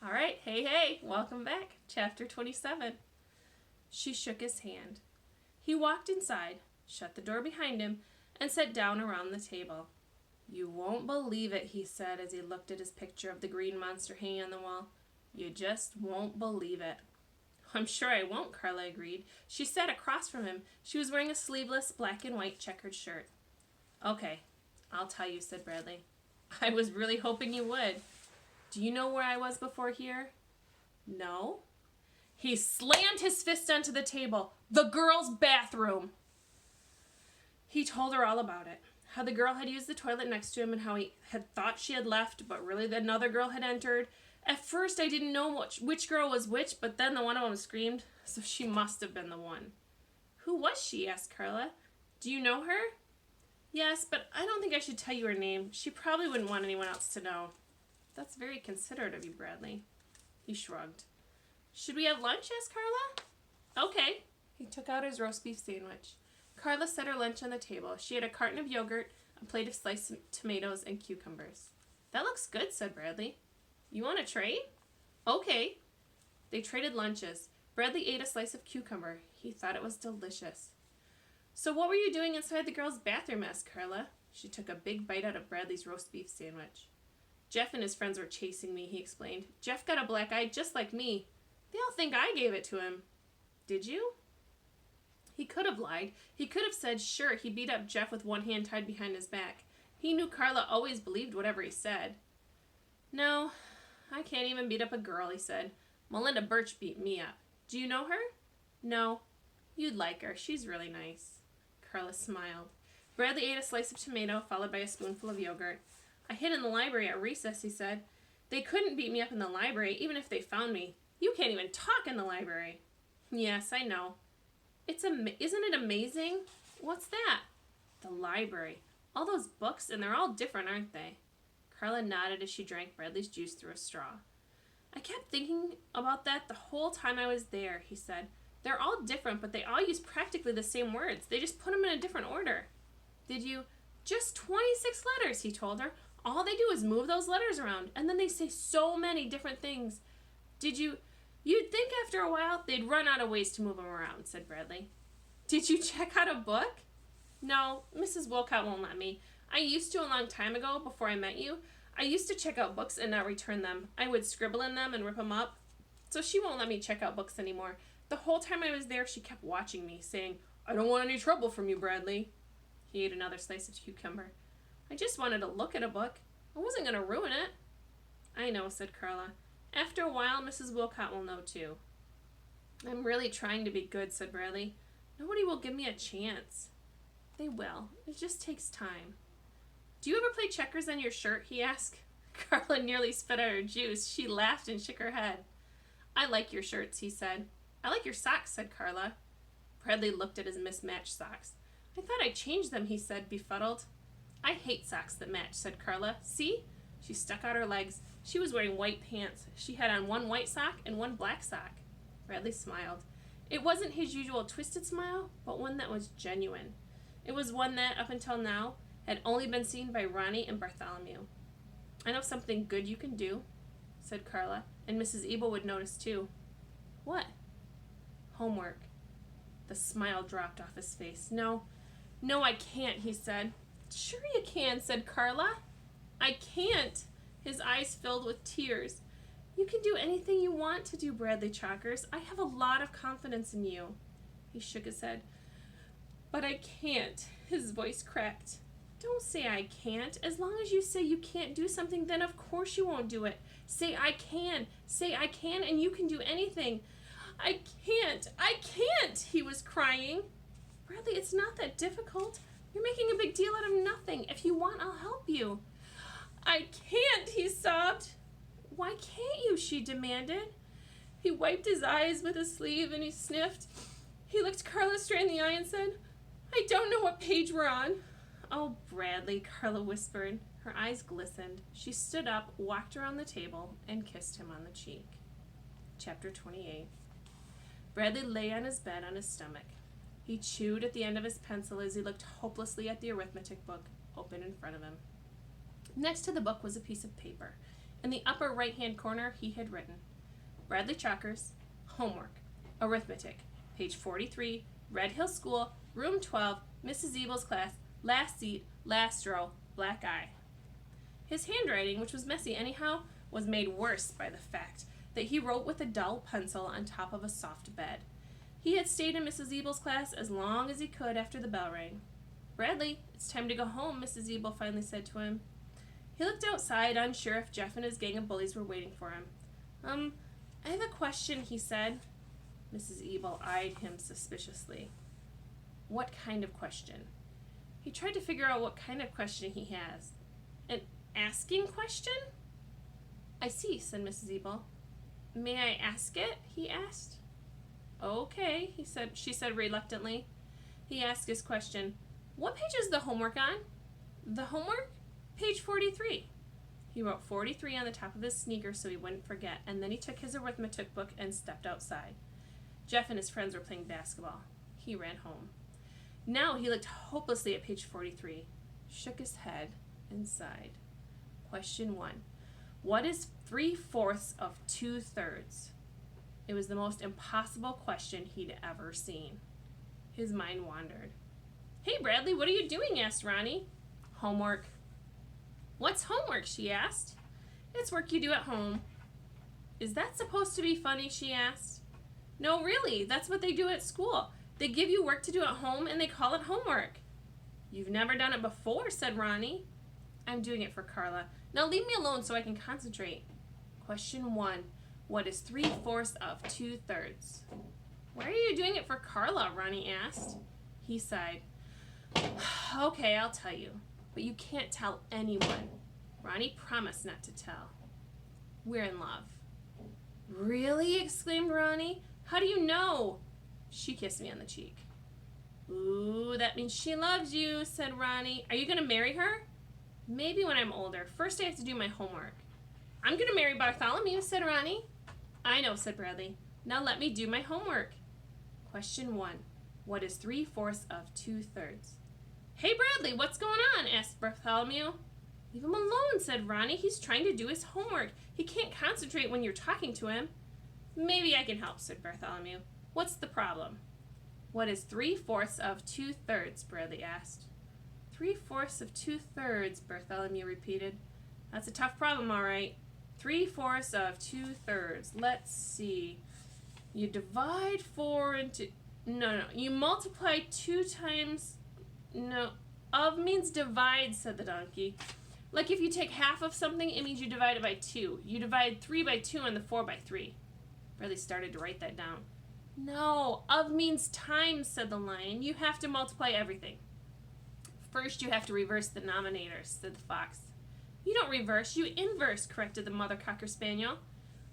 All right, hey, welcome back. Chapter 27. She shook his hand. He walked inside, shut the door behind him, and sat down around the table. You won't believe it, he said as he looked at his picture of the green monster hanging on the wall. You just won't believe it. I'm sure I won't, Carla agreed. She sat across from him. She was wearing a sleeveless black and white checkered shirt. Okay, I'll tell you, said Bradley. I was really hoping you would. Do you know where I was before here? No. He slammed his fist onto the table. The girls' bathroom. He told her all about it. How the girl had used the toilet next to him and how he had thought she had left, but really another girl had entered. At first, I didn't know which girl was which, but then the one of them screamed, so she must have been the one. Who was she? Asked Carla. Do you know her? Yes, but I don't think I should tell you her name. She probably wouldn't want anyone else to know. That's very considerate of you, Bradley. He shrugged. Should we have lunch? Asked Carla. Okay. He took out his roast beef sandwich. Carla set her lunch on the table. She had a carton of yogurt, a plate of sliced tomatoes, and cucumbers. That looks good, said Bradley. You want to trade? Okay. They traded lunches. Bradley ate a slice of cucumber. He thought it was delicious. So what were you doing inside the girls' bathroom? Asked Carla. She took a big bite out of Bradley's roast beef sandwich. Jeff and his friends were chasing me, he explained. Jeff got a black eye just like me. They all think I gave it to him. Did you? He could have lied. He could have said, sure, he beat up Jeff with one hand tied behind his back. He knew Carla always believed whatever he said. No, I can't even beat up a girl, he said. Melinda Birch beat me up. Do you know her? No. You'd like her. She's really nice. Carla smiled. Bradley ate a slice of tomato, followed by a spoonful of yogurt. I hid in the library at recess, he said. They couldn't beat me up in the library, even if they found me. You can't even talk in the library. Yes, I know. Isn't it amazing? What's that? The library. All those books, and they're all different, aren't they? Carla nodded as she drank Bradley's juice through a straw. I kept thinking about that the whole time I was there, he said. They're all different, but they all use practically the same words. They just put them in a different order. Did you? Just 26 letters, he told her. All they do is move those letters around, and then they say so many different things. You'd think after a while they'd run out of ways to move them around, said Bradley. Did you check out a book? No, Mrs. Wilcott won't let me. I used to a long time ago, before I met you. I used to check out books and not return them. I would scribble in them and rip them up. So she won't let me check out books anymore. The whole time I was there, she kept watching me, saying, I don't want any trouble from you, Bradley. He ate another slice of cucumber. I just wanted to look at a book. I wasn't going to ruin it. I know, said Carla. After a while, Mrs. Wilcott will know, too. I'm really trying to be good, said Bradley. Nobody will give me a chance. They will. It just takes time. Do you ever play checkers on your shirt, he asked. Carla nearly spit out her juice. She laughed and shook her head. I like your shirts, he said. I like your socks, said Carla. Bradley looked at his mismatched socks. I thought I changed them, he said, befuddled. I hate socks that match, said Carla. See? She stuck out her legs. She was wearing white pants. She had on one white sock and one black sock. Bradley smiled. It wasn't his usual twisted smile, but one that was genuine. It was one that, up until now, had only been seen by Ronnie and Bartholomew. I know something good you can do, said Carla, and Mrs. Ebel would notice too. What? Homework. The smile dropped off his face. No, I can't, he said. Sure you can, said Carla. I can't. His eyes filled with tears. You can do anything you want to do, Bradley Chalkers. I have a lot of confidence in you. He shook his head. But I can't. His voice cracked. Don't say I can't. As long as you say you can't do something, then of course you won't do it. Say I can. Say I can, and you can do anything. I can't. I can't, he was crying. Bradley, it's not that difficult. You're making a big deal out of nothing. If you want, I'll help you. I can't, he sobbed. Why can't you, she demanded. He wiped his eyes with his sleeve and he sniffed. He looked Carla straight in the eye and said, I don't know what page we're on. Oh, Bradley, Carla whispered. Her eyes glistened. She stood up, walked around the table, and kissed him on the cheek. Chapter 28. Bradley lay on his bed on his stomach. He chewed at the end of his pencil as he looked hopelessly at the arithmetic book open in front of him. Next to the book was a piece of paper. In the upper right-hand corner, he had written, Bradley Chalkers, homework, arithmetic, page 43, Red Hill School, room 12, Mrs. Ebel's class, last seat, last row, black eye. His handwriting, which was messy anyhow, was made worse by the fact that he wrote with a dull pencil on top of a soft bed. He had stayed in Mrs. Ebel's class as long as he could after the bell rang. Bradley, it's time to go home, Mrs. Ebel finally said to him. He looked outside, unsure if Jeff and his gang of bullies were waiting for him. I have a question, he said. Mrs. Ebel eyed him suspiciously. What kind of question? He tried to figure out what kind of question he has. An asking question? I see, said Mrs. Ebel. May I ask it? He asked. Okay, she said reluctantly. He asked his question. What page is the homework on? The homework? Page 43. He wrote 43 on the top of his sneaker so he wouldn't forget, and then he took his arithmetic book and stepped outside. Jeff and his friends were playing basketball. He ran home. Now he looked hopelessly at page 43, shook his head, and sighed. Question 1. What is 3/4 of 2/3? It was the most impossible question he'd ever seen. His mind wandered. Hey, Bradley, what are you doing? Asked Ronnie. Homework. What's homework? She asked. It's work you do at home. Is that supposed to be funny? She asked. No, really, that's what they do at school. They give you work to do at home and they call it homework. You've never done it before, said Ronnie. I'm doing it for Carla. Now leave me alone so I can concentrate. Question 1. What is 3/4 of 2/3? Why are you doing it for Carla? Ronnie asked. He sighed. Okay, I'll tell you. But you can't tell anyone. Ronnie promised not to tell. We're in love. Really? Exclaimed Ronnie. How do you know? She kissed me on the cheek. Ooh, that means she loves you, said Ronnie. Are you going to marry her? Maybe when I'm older. First I have to do my homework. I'm going to marry Bartholomew, said Ronnie. I know, said Bradley. Now let me do my homework. Question 1. What is 3/4 of 2/3? Hey, Bradley, what's going on? Asked Bartholomew. Leave him alone, said Ronnie. He's trying to do his homework. He can't concentrate when you're talking to him. Maybe I can help, said Bartholomew. What's the problem? What is 3/4 of 2/3? Bradley asked. 3/4 of 2/3, Bartholomew repeated. That's a tough problem, all right. 3/4 of 2/3. Let's see. You divide 4 into... No. You multiply 2 times... No. Of means divide, said the donkey. Like if you take half of something, it means you divide it by 2. You divide 3 by 2 and the 4 by 3. Bradley started to write that down. No, of means times, said the lion. You have to multiply everything. First, you have to reverse the denominators, said the fox. You don't reverse, you inverse, corrected the mother cocker spaniel.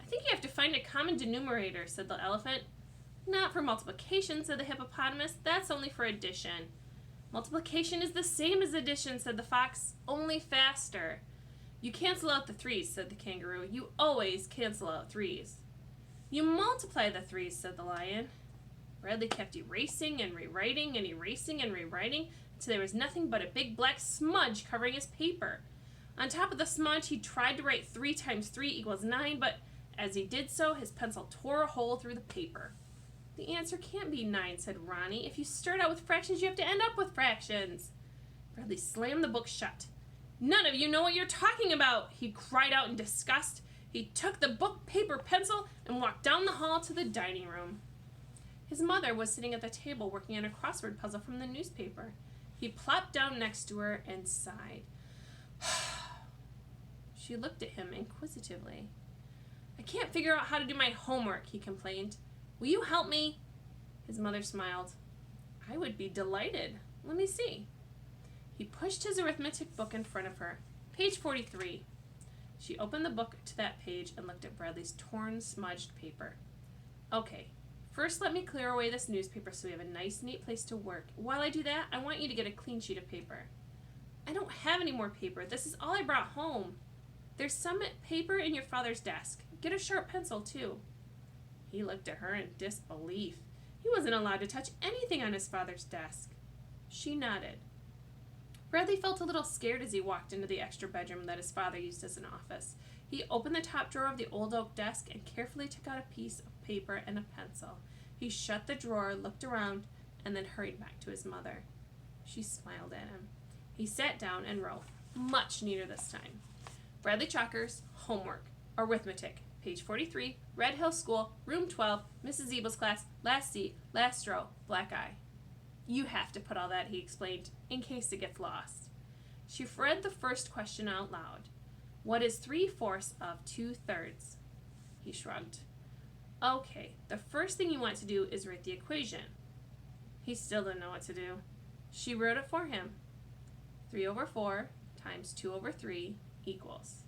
I think you have to find a common denominator, said the elephant. Not for multiplication, said the hippopotamus. That's only for addition. Multiplication is the same as addition, said the fox, only faster. You cancel out the 3's, said the kangaroo. You always cancel out 3's. You multiply the 3's, said the lion. Bradley kept erasing and rewriting and erasing and rewriting until there was nothing but a big black smudge covering his paper. On top of the smudge, he tried to write 3 times 3 equals 9, but as he did so, his pencil tore a hole through the paper. The answer can't be 9, said Ronnie. If you start out with fractions, you have to end up with fractions. Bradley slammed the book shut. None of you know what you're talking about, he cried out in disgust. He took the book, paper, pencil, and walked down the hall to the dining room. His mother was sitting at the table working on a crossword puzzle from the newspaper. He plopped down next to her and sighed. She looked at him inquisitively. I can't figure out how to do my homework, he complained. Will you help me? His mother smiled. I would be delighted. Let me see. He pushed his arithmetic book in front of her. Page 43. She opened the book to that page and looked at Bradley's torn, smudged paper. Okay, first let me clear away this newspaper so we have a nice, neat place to work. While I do that, I want you to get a clean sheet of paper. I don't have any more paper. This is all I brought home. There's some paper in your father's desk. Get a sharp pencil, too. He looked at her in disbelief. He wasn't allowed to touch anything on his father's desk. She nodded. Bradley felt a little scared as he walked into the extra bedroom that his father used as an office. He opened the top drawer of the old oak desk and carefully took out a piece of paper and a pencil. He shut the drawer, looked around, and then hurried back to his mother. She smiled at him. He sat down and wrote, much neater this time. Bradley Chalker's homework, arithmetic, page 43, Red Hill School, room 12, Mrs. Ebel's class, last seat, last row, black eye. You have to put all that, he explained, in case it gets lost. She read the first question out loud. What is 3/4 of 2/3? He shrugged. Okay, the first thing you want to do is write the equation. He still didn't know what to do. She wrote it for him. 3/4 times 2/3 equals.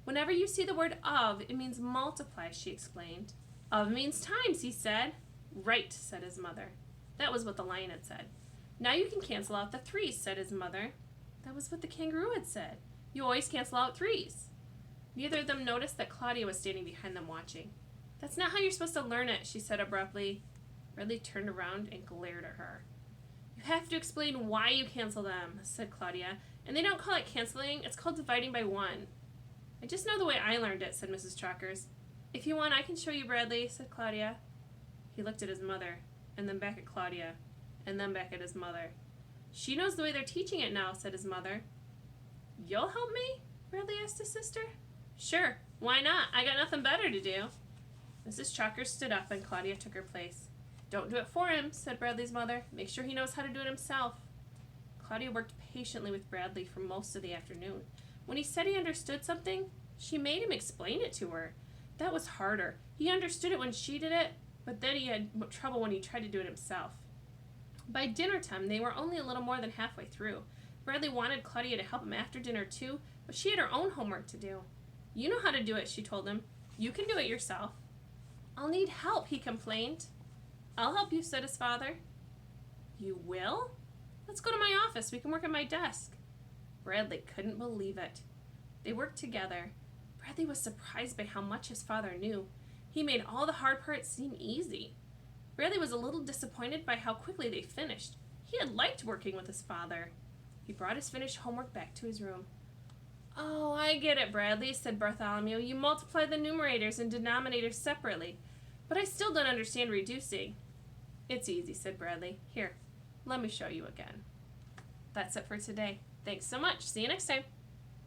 Whenever you see the word of, it means multiply, she explained. Of means times, he said. Right, said his mother. That was what the lion had said. Now you can cancel out the 3's, said his mother. That was what the kangaroo had said. You always cancel out 3's. Neither of them noticed that Claudia was standing behind them watching. That's not how you're supposed to learn it, she said abruptly. Bradley turned around and glared at her. You have to explain why you cancel them, said Claudia. And they don't call it canceling, it's called dividing by 1. I just know the way I learned it, said Mrs. Chalkers. If you want, I can show you, Bradley, said Claudia. He looked at his mother, and then back at Claudia, and then back at his mother. She knows the way they're teaching it now, said his mother. You'll help me? Bradley asked his sister. Sure, why not? I got nothing better to do. Mrs. Chalkers stood up and Claudia took her place. Don't do it for him, said Bradley's mother. Make sure he knows how to do it himself. Claudia worked patiently with Bradley for most of the afternoon. When he said he understood something, she made him explain it to her. That was harder. He understood it when she did it, but then he had trouble when he tried to do it himself. By dinner time, they were only a little more than halfway through. Bradley wanted Claudia to help him after dinner too, but she had her own homework to do. You know how to do it, she told him. You can do it yourself. I'll need help, he complained. I'll help you, said his father. You will? Let's go to my office. We can work at my desk. Bradley couldn't believe it. They worked together. Bradley was surprised by how much his father knew. He made all the hard parts seem easy. Bradley was a little disappointed by how quickly they finished. He had liked working with his father. He brought his finished homework back to his room. Oh, I get it, Bradley, said Bartholomew. You multiply the numerators and denominators separately. But I still don't understand reducing. It's easy, said Bradley. Here, let me show you again. That's it for today. Thanks so much. See you next time.